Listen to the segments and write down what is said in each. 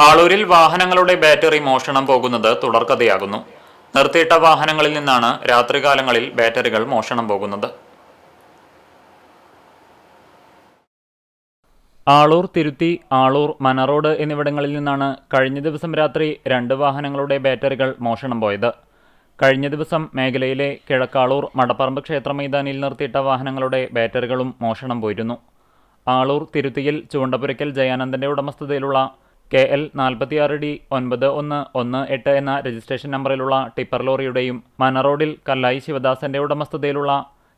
ആളൂരിൽ വാഹനങ്ങളുടെ ബാറ്ററി മോഷണം പോകുന്നത് തുടർക്കഥയാകുന്നു. നിർത്തിയിട്ട വാഹനങ്ങളിൽ നിന്നാണ് രാത്രികാലങ്ങളിൽ ബാറ്ററികൾ മോഷണം പോകുന്നത്. ആളൂർ, തിരുത്തി, ആളൂർ, മനറോഡ് എന്നിവിടങ്ങളിൽ നിന്നാണ് കഴിഞ്ഞ ദിവസം രാത്രി 2 വാഹനങ്ങളുടെ ബാറ്ററികൾ മോഷണം പോയത്. കഴിഞ്ഞ ദിവസം മേഖലയിലെ കിഴക്കാളൂർ മടപ്പറമ്പ് ക്ഷേത്ര മൈതാനിയിൽ നിർത്തിയിട്ട വാഹനങ്ങളുടെ ബാറ്ററികളും മോഷണം പോയിരുന്നു. ആളൂർ തിരുത്തിയിൽ ചൂണ്ടപുരയ്ക്കൽ ജയാനന്ദന്റെ ഉടമസ്ഥതയിലുള്ള KL 46D 9118 എന്ന രജിസ്ട്രേഷൻ നമ്പറിലുള്ള ടിപ്പർ ലോറിയുടെയും മനറോഡിൽ കല്ലായി ശിവദാസന്റെ ഉടമസ്ഥതയിലുള്ള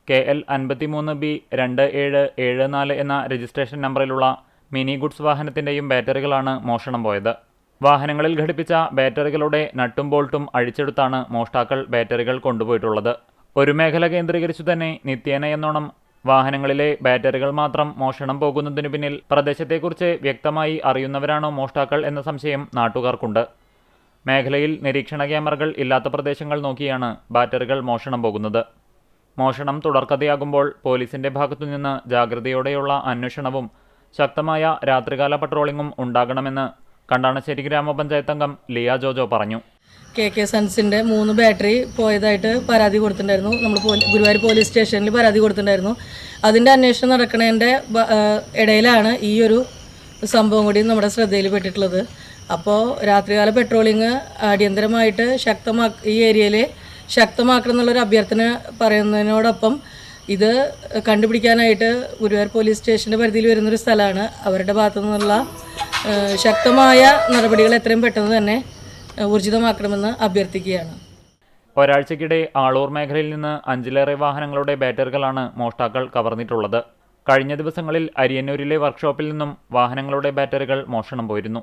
KL 53B 2774 എന്ന രജിസ്ട്രേഷൻ നമ്പറിലുള്ള മിനി ഗുഡ്സ് വാഹനത്തിന്റെയും ബാറ്ററികളാണ് മോഷണം പോയത്. വാഹനങ്ങളിൽ ഘടിപ്പിച്ച ബാറ്ററികളുടെ നട്ടും ബോൾട്ടും അഴിച്ചെടുത്താണ് മോഷ്ടാക്കൾ ബാറ്ററികൾ കൊണ്ടുപോയിട്ടുള്ളത്. ഒരു മേഖല കേന്ദ്രീകരിച്ചു തന്നെ നിത്യേന എന്നോണം വാഹനങ്ങളിലെ ബാറ്ററികൾ മാത്രം മോഷണം പോകുന്നതിനു പിന്നിൽ പ്രദേശത്തെക്കുറിച്ച് വ്യക്തമായി അറിയുന്നവരാണോ മോഷ്ടാക്കൾ എന്ന സംശയം നാട്ടുകാർക്കുണ്ട്. മേഖലയിൽ നിരീക്ഷണ ക്യാമറകൾ ഇല്ലാത്ത പ്രദേശങ്ങൾ നോക്കിയാണ് ബാറ്ററികൾ മോഷണം പോകുന്നത്. മോഷണം തുടർക്കഥയാകുമ്പോൾ പോലീസിന്റെ ഭാഗത്തുനിന്ന് ജാഗ്രതയോടെയുള്ള അന്വേഷണവും ശക്തമായ രാത്രികാല പട്രോളിംഗും ഉണ്ടാകണമെന്ന് കണ്ടാണശ്ശേരി ഗ്രാമപഞ്ചായത്ത് അംഗം ലിയ ജോജോ പറഞ്ഞു. KK സൺസിൻ്റെ 3 ബാറ്ററി പോയതായിട്ട് പരാതി കൊടുത്തിട്ടുണ്ടായിരുന്നു. നമ്മൾ ഗുരുവായൂർ പോലീസ് സ്റ്റേഷനിൽ പരാതി കൊടുത്തിട്ടുണ്ടായിരുന്നു. അതിൻ്റെ അന്വേഷണം നടക്കുന്നതിൻ്റെ ഇടയിലാണ് ഈ ഒരു സംഭവം കൂടി നമ്മുടെ ശ്രദ്ധയിൽ പെട്ടിട്ടുള്ളത്. അപ്പോൾ രാത്രികാല പെട്രോളിങ് അടിയന്തരമായിട്ട് ഈ ഏരിയയിൽ ശക്തമാക്കണം എന്നുള്ളൊരു അഭ്യർത്ഥന പറയുന്നതിനോടൊപ്പം ഇത് കണ്ടുപിടിക്കാനായിട്ട് ഗുരുവായൂർ പോലീസ് സ്റ്റേഷൻ്റെ പരിധിയിൽ വരുന്നൊരു സ്ഥലമാണ്. അവരുടെ ഭാഗത്തു നിന്നുള്ള ശക്തമായ നടപടികൾ എത്രയും പെട്ടെന്ന് തന്നെ ഊർജിതമാക്കണമെന്ന് അഭ്യർത്ഥിക്കുകയാണ്. ഒരാഴ്ചക്കിടെ ആളൂർ മേഖലയിൽ നിന്ന് 5ലേറെ വാഹനങ്ങളുടെ ബാറ്ററികളാണ് മോഷ്ടാക്കൾ കവർന്നിട്ടുള്ളത്. കഴിഞ്ഞ ദിവസങ്ങളിൽ അരിയന്നൂരിലെ വർക്ക്ഷോപ്പിൽ നിന്നും വാഹനങ്ങളുടെ ബാറ്ററികൾ മോഷണം പോയിരുന്നു.